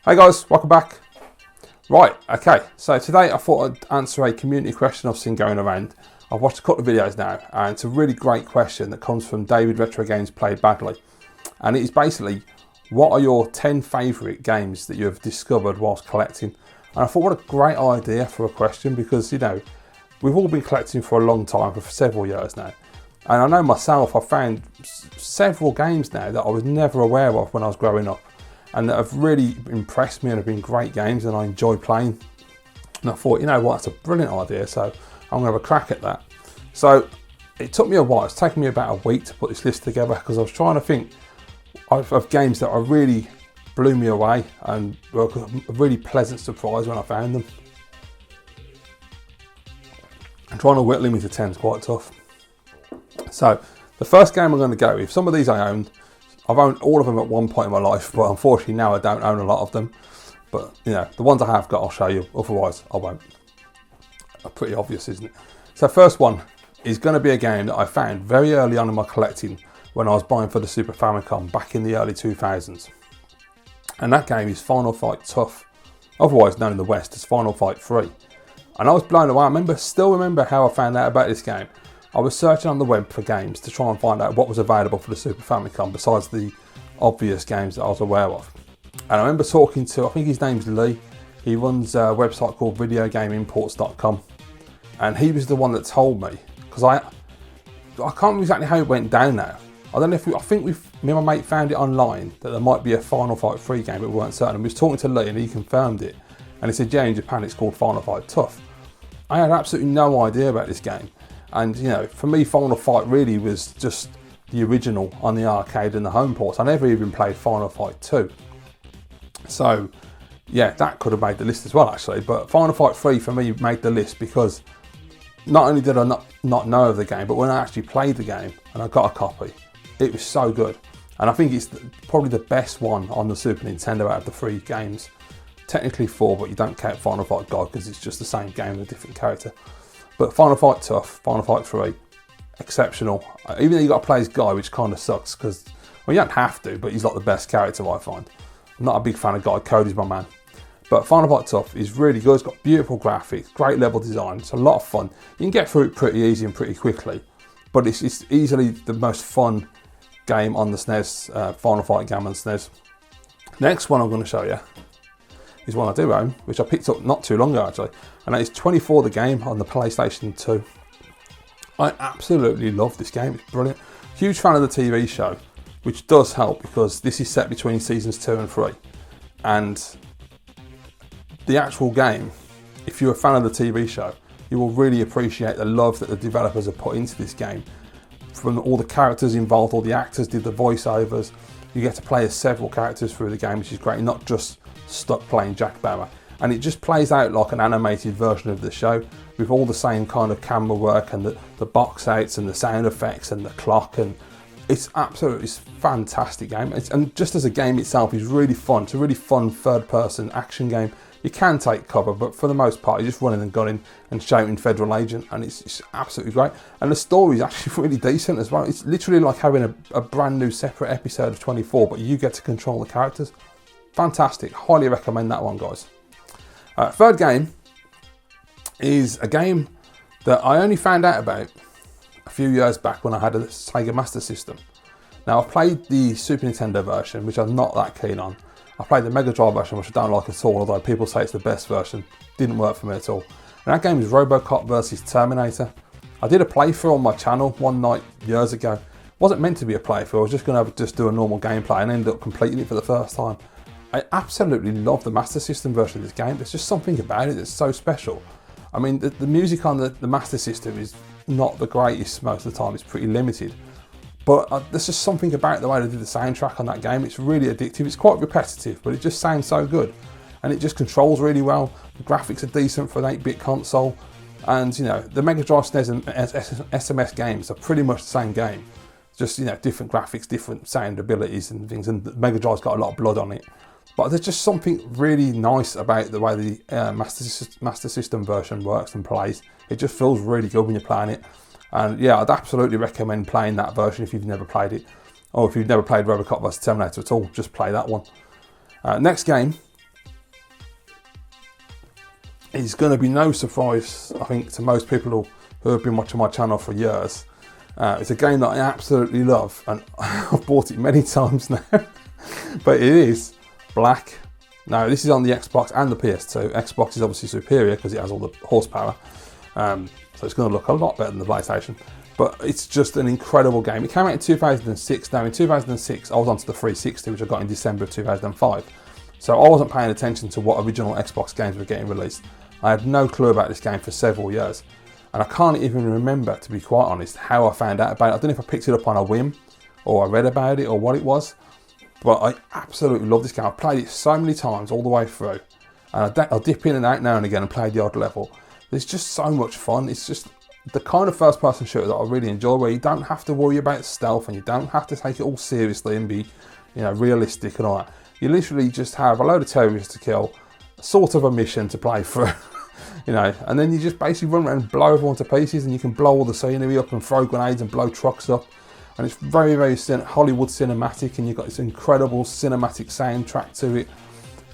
Hey guys, welcome back. Right, okay, so today I thought I'd answer a community question I've seen going around. I've watched a couple of videos now, and it's a really great question that comes from David Retro Games Played Badly. And it is basically, what are your 10 favourite games that you have discovered whilst collecting? And I thought, what a great idea for a question, because, you know, we've all been collecting for a long time, for several years now. And I know myself, I've found several games now that I was never aware of when I was growing up, and that have really impressed me and have been great games and I enjoy playing. And I thought, you know what, that's a brilliant idea, so I'm going to have a crack at that. So it took me a while, it's taken me about a week to put this list together, because I was trying to think of games that really blew me away and were a really pleasant surprise when I found them. And trying to whittle them into 10 is quite tough. So the first game I'm going to go with, some of these I've owned all of them at one point in my life, but unfortunately now I don't own a lot of them. But, you know, the ones I have got, I'll show you, otherwise I won't. Pretty obvious, isn't it? So first one is going to be a game that I found very early on in my collecting when I was buying for the Super Famicom back in the early 2000s. And that game is Final Fight Tough, otherwise known in the West as Final Fight 3. And I was blown away. I still remember how I found out about this game. I was searching on the web for games to try and find out what was available for the Super Famicom besides the obvious games that I was aware of. And I remember talking to, I think his name's Lee, he runs a website called videogameimports.com, and he was the one that told me, because I can't remember exactly how it went down now. I don't know if I think me and my mate found it online that there might be a Final Fight 3 game, but we weren't certain. We was talking to Lee and he confirmed it, and he said, yeah, in Japan it's called Final Fight Tough. I had absolutely no idea about this game. And, you know, for me, Final Fight really was just the original on the arcade and the home ports. I never even played Final Fight 2. So, yeah, that could have made the list as well, actually. But Final Fight 3 for me made the list because not only did I not know of the game, but when I actually played the game and I got a copy, it was so good. And I think it's probably the best one on the Super Nintendo out of the 3 games. Technically 4, but you don't count Final Fight God because it's just the same game with a different character. But Final Fight Tough, Final Fight 3, exceptional. Even though you got to play as Guy, which kind of sucks because, well, you don't have to, but he's like the best character I find. I'm not a big fan of Guy, Cody's my man. But Final Fight Tough is really good. It's got beautiful graphics, great level design. It's a lot of fun. You can get through it pretty easy and pretty quickly, but it's easily the most fun game on the SNES, Final Fight game on SNES. Next one I'm going to show you is one I do own, which I picked up not too long ago actually, and that is 24 the game on the PlayStation 2. I absolutely love this game, it's brilliant. Huge fan of the TV show, which does help because this is set between seasons 2 and 3. And the actual game, if you're a fan of the TV show, you will really appreciate the love that the developers have put into this game. From all the characters involved, all the actors did the voiceovers. You get to play as several characters through the game, which is great, not just stuck playing Jack Bauer. And it just plays out like an animated version of the show with all the same kind of camera work and the box outs and the sound effects and the clock, and it's absolutely fantastic game. And just as a game itself is really fun. It's a really fun third person action game. You can take cover, but for the most part you're just running and gunning and shouting federal agent, and it's absolutely great. And the story is actually really decent as well. It's literally like having a brand new separate episode of 24, but you get to control the characters. Fantastic, highly recommend that one, guys. Third game is a game that I only found out about a few years back when I had a Sega Master System. Now, I've played the Super Nintendo version, which I'm not that keen on. I played the Mega Drive version, which I don't like at all, although people say it's the best version. Didn't work for me at all. And that game is Robocop versus Terminator. I did a playthrough on my channel one night years ago. It wasn't meant to be a playthrough, I was just going to just do a normal gameplay and ended up completing it for the first time. I absolutely love the Master System version of this game. There's just something about it that's so special. I mean, the music on the Master System is not the greatest most of the time. It's pretty limited. But there's just something about the way they did the soundtrack on that game. It's really addictive. It's quite repetitive, but it just sounds so good. And it just controls really well. The graphics are decent for an 8-bit console. And, you know, the Mega Drive, SNES and SMS games are pretty much the same game. Just, you know, different graphics, different sound abilities and things. And the Mega Drive's got a lot of blood on it. But there's just something really nice about the way the Master System version works and plays. It just feels really good when you're playing it. And yeah, I'd absolutely recommend playing that version if you've never played it. Or if you've never played Robocop vs Terminator at all, just play that one. Next game is going to be no surprise, I think, to most people who have been watching my channel for years. It's a game that I absolutely love, and I've bought it many times now. But it is Black. Now, this is on the Xbox and the PS2. Xbox is obviously superior because it has all the horsepower. So it's going to look a lot better than the PlayStation. But it's just an incredible game. It came out in 2006. Now, in 2006, I was onto the 360, which I got in December of 2005. So I wasn't paying attention to what original Xbox games were getting released. I had no clue about this game for several years. And I can't even remember, to be quite honest, how I found out about it. I don't know if I picked it up on a whim, or I read about it, or what it was. But I absolutely love this game. I've played it so many times all the way through. And I'll dip in and out now and again and play the odd level. There's just so much fun. It's just the kind of first-person shooter that I really enjoy, where you don't have to worry about stealth and you don't have to take it all seriously and be, realistic and all that. You literally just have a load of terrorists to kill, sort of a mission to play through, and then you just basically run around and blow everyone to pieces, and you can blow all the scenery up and throw grenades and blow trucks up. And it's very, very Hollywood cinematic, and you've got this incredible cinematic soundtrack to it.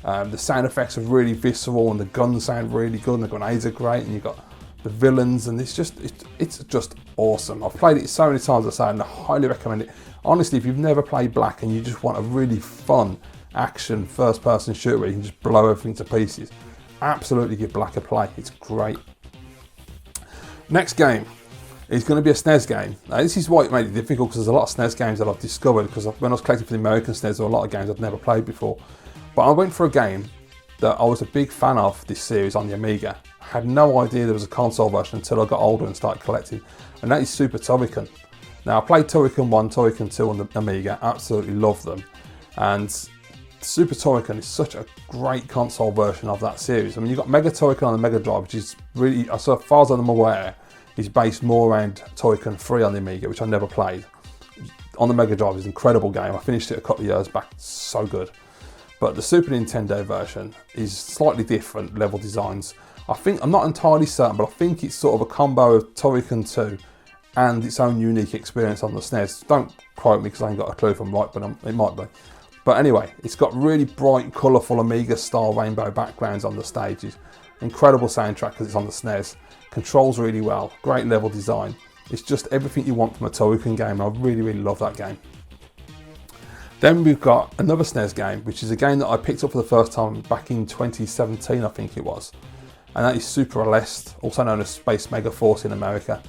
The sound effects are really visceral, and the guns sound really good, and the grenades are great, and you've got the villains, and it's just awesome. I've played it so many times, I say, and I highly recommend it. Honestly, if you've never played Black and you just want a really fun action first-person shooter where you can just blow everything to pieces, absolutely give Black a play. It's great. Next game is going to be a SNES game. Now, this is why it made it difficult, because there's a lot of SNES games that I've discovered, because when I was collecting for the American SNES, there were a lot of games I'd never played before. But I went for a game that I was a big fan of, this series on the Amiga. I had no idea there was a console version until I got older and started collecting, and that is Super Turrican. Now, I played Turrican 1, Turrican 2 on the Amiga, absolutely loved them, and Super Turrican is such a great console version of that series. I mean, you've got Mega Turrican on the Mega Drive, which is really, as far as I'm aware, is based more around Turrican 3 on the Amiga, which I never played. On the Mega Drive is an incredible game. I finished it a couple of years back, so good. But the Super Nintendo version is slightly different level designs. I'm not entirely certain, but I think it's sort of a combo of Turrican 2 and its own unique experience on the SNES. Don't quote me because I ain't got a clue if I'm right, but it might be. But anyway, it's got really bright, colourful Amiga-style rainbow backgrounds on the stages. Incredible soundtrack because it's on the SNES. Controls really well, great level design. It's just everything you want from a Turrican game, and I really, really love that game. Then we've got another SNES game, which is a game that I picked up for the first time back in 2017, I think it was. And that is Super Aleste, also known as Space Mega Force in America.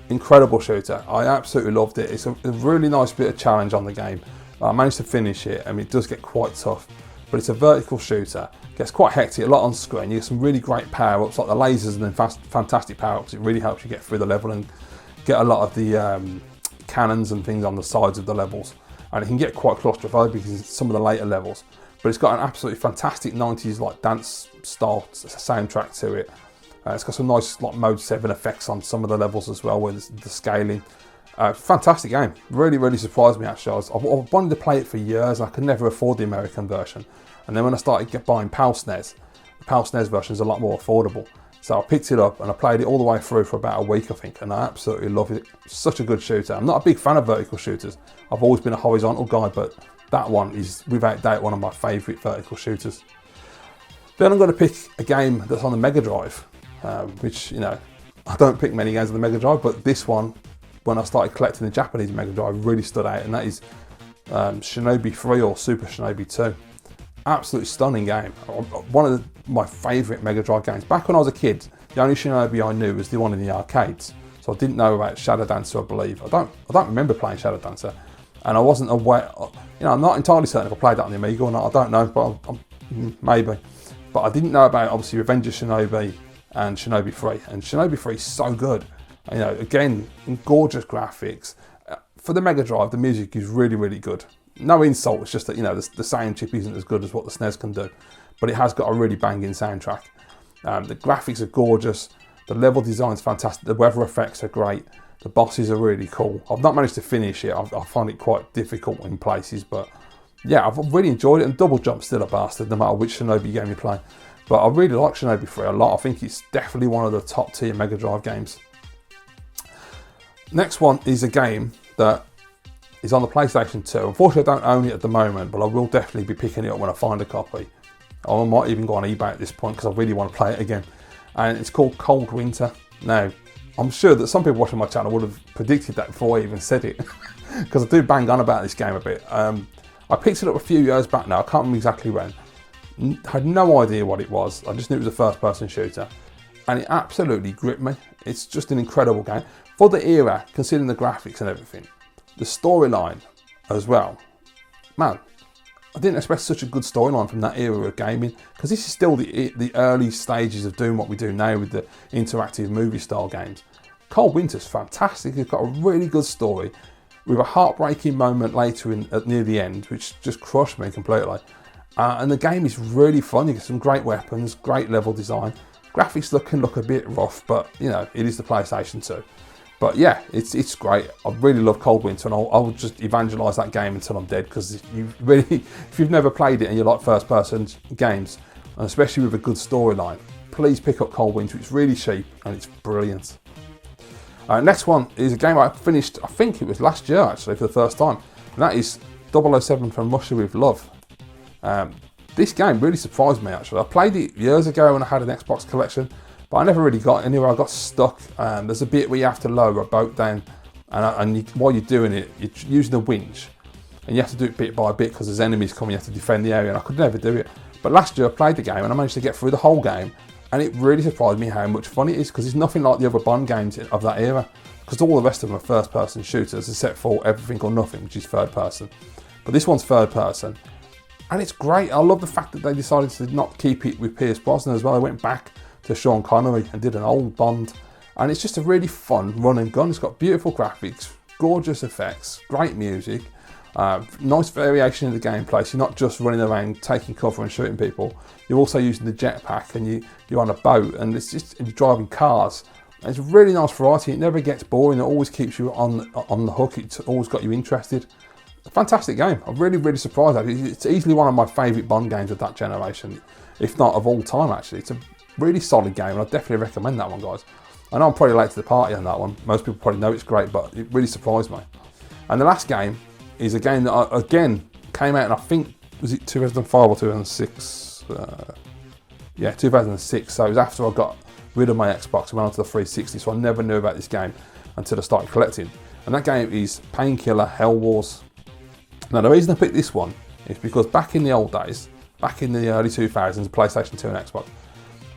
Incredible shooter. I absolutely loved it. It's a really nice bit of challenge on the game. I managed to finish it. I mean, it does get quite tough, but it's a vertical shooter. It gets quite hectic, a lot on screen. You get some really great power-ups, like the lasers, and then fantastic power-ups. It really helps you get through the level and get a lot of the cannons and things on the sides of the levels. And it can get quite claustrophobic in some of the later levels. But it's got an absolutely fantastic 90s like dance style soundtrack to it. It's got some nice like Mode 7 effects on some of the levels as well, with the scaling. Fantastic game. Really, really surprised me actually. I've wanted to play it for years, and I could never afford the American version. And then when I started buying PAL SNES, the PAL SNES version is a lot more affordable. So I picked it up and I played it all the way through for about a week, I think, and I absolutely love it. Such a good shooter. I'm not a big fan of vertical shooters. I've always been a horizontal guy, but that one is without doubt one of my favourite vertical shooters. Then I'm going to pick a game that's on the Mega Drive, which, I don't pick many games on the Mega Drive, but this one, when I started collecting the Japanese Mega Drive, really stood out, and that is Shinobi 3 or Super Shinobi 2. Absolutely stunning game. One of my favourite Mega Drive games. Back when I was a kid, the only Shinobi I knew was the one in the arcades. So I didn't know about Shadow Dancer, I believe. I don't remember playing Shadow Dancer. And I wasn't aware, I'm not entirely certain if I played that on the Amiga or not, I don't know, but maybe. But I didn't know about, obviously, Revenge of Shinobi and Shinobi 3. And Shinobi 3 is so good. Again, gorgeous graphics. For the Mega Drive, the music is really, really good. No insult, it's just that, the sound chip isn't as good as what the SNES can do. But it has got a really banging soundtrack. The graphics are gorgeous. The level design's fantastic. The weather effects are great. The bosses are really cool. I've not managed to finish it. I find it quite difficult in places. But yeah, I've really enjoyed it. And Double Jump's still a bastard, no matter which Shinobi game you play. But I really like Shinobi 3 a lot. I think it's definitely one of the top tier Mega Drive games. Next one is a game that is on the PlayStation 2. Unfortunately, I don't own it at the moment, but I will definitely be picking it up when I find a copy. I might even go on eBay at this point because I really want to play it again. And it's called Cold Winter. Now, I'm sure that some people watching my channel would have predicted that before I even said it, because I do bang on about this game a bit. I picked it up a few years back now, I can't remember exactly when. Had no idea what it was, I just knew it was a first-person shooter. And it absolutely gripped me. It's just an incredible game. For the era, considering the graphics and everything, the storyline as well. Man, I didn't expect such a good storyline from that era of gaming, because this is still the early stages of doing what we do now with the interactive movie style games. Cold Winter's fantastic. It's got a really good story with a heartbreaking moment later near the end, which just crushed me completely. And the game is really fun. You get some great weapons, great level design. Graphics can look a bit rough, but you know, it is the PlayStation 2. But yeah, it's great. I really love Cold Winter, and I'll just evangelise that game until I'm dead, because if you've never played it and you like first-person games, and especially with a good storyline, please pick up Cold Winter. It's really cheap and it's brilliant. Next one is a game I finished, I think it was last year actually, for the first time, and that is 007 From Russia With Love. This game really surprised me actually. I played it years ago when I had an Xbox collection, but I never really got anywhere. I got stuck. There's a bit where you have to lower a boat down, and while you're doing it, you're using a winch, and you have to do it bit by bit because there's enemies coming, you have to defend the area, and I could never do it. But last year I played the game and I managed to get through the whole game, and it really surprised me how much fun it is, because it's nothing like the other Bond games of that era, because all the rest of them are first-person shooters except for Everything or Nothing, which is third-person. But this one's third-person, and it's great. I love the fact that they decided to not keep it with Pierce Brosnan as well. They went back to Sean Connery and did an old Bond, and it's just a really fun run and gun. It's got beautiful graphics, gorgeous effects, great music, nice variation in the gameplay. So you're not just running around taking cover and shooting people, you're also using the jetpack, and you're on a boat, and you're driving cars. And it's a really nice variety. It never gets boring. It always keeps you on the hook. It's always got you interested. A fantastic game. I'm really surprised at it. It's easily one of my favourite Bond games of that generation, if not of all time actually. It's a really solid game, and I definitely recommend that one, guys. I know I'm probably late to the party on that one. Most people probably know it's great, but it really surprised me. And the last game is a game that again came out, and I think, was it 2005 or 2006? Yeah, 2006. So it was after I got rid of my Xbox and went onto the 360, so I never knew about this game until I started collecting. And that game is Painkiller Hell Wars. Now the reason I picked this one is because back in the old days, back in the early 2000s, PlayStation 2 and Xbox,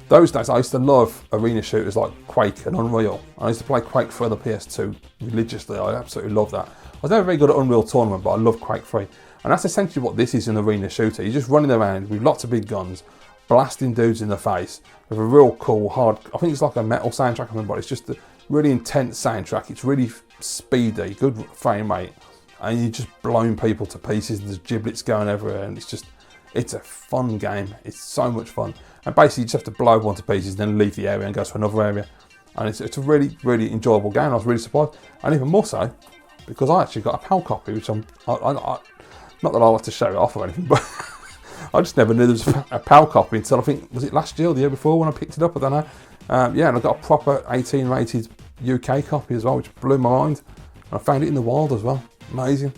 those days I used to love arena shooters like Quake and Unreal. I used to play Quake for the PS2 religiously. I absolutely love that. I was never very good at Unreal Tournament, but I love Quake 3. And that's essentially what this is, an arena shooter. You're just running around with lots of big guns, blasting dudes in the face with a real cool, hard, I think it's like a metal soundtrack, I remember, but it's just a really intense soundtrack. It's really speedy, good frame rate, and you're just blowing people to pieces, and there's giblets going everywhere, and it's a fun game. It's so much fun. And basically you just have to blow one to pieces, then leave the area and go to another area. And it's a really enjoyable game. I was really surprised. And even more so, because I actually got a PAL copy, which not that I like to show it off or anything, but I just never knew there was a PAL copy until I think, was it last year or the year before when I picked it up? I don't know. Yeah, and I got a proper 18 rated UK copy as well, which blew my mind. And I found it in the wild as well. Amazing.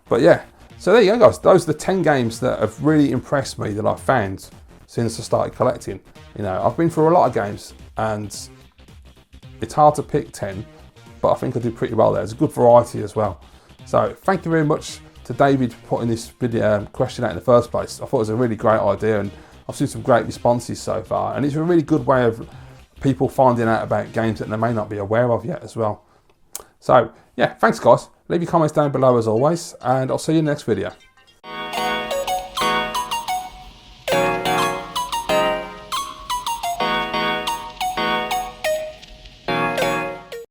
But yeah, so there you go, guys. Those are the 10 games that have really impressed me that I've found since I started collecting. You know, I've been through a lot of games, and it's hard to pick 10, but I think I did pretty well there. There's a good variety as well. So thank you very much to David for putting this video question out in the first place. I thought it was a really great idea, and I've seen some great responses so far, and it's a really good way of people finding out about games that they may not be aware of yet as well. So yeah, thanks guys. Leave your comments down below as always, and I'll see you in the next video.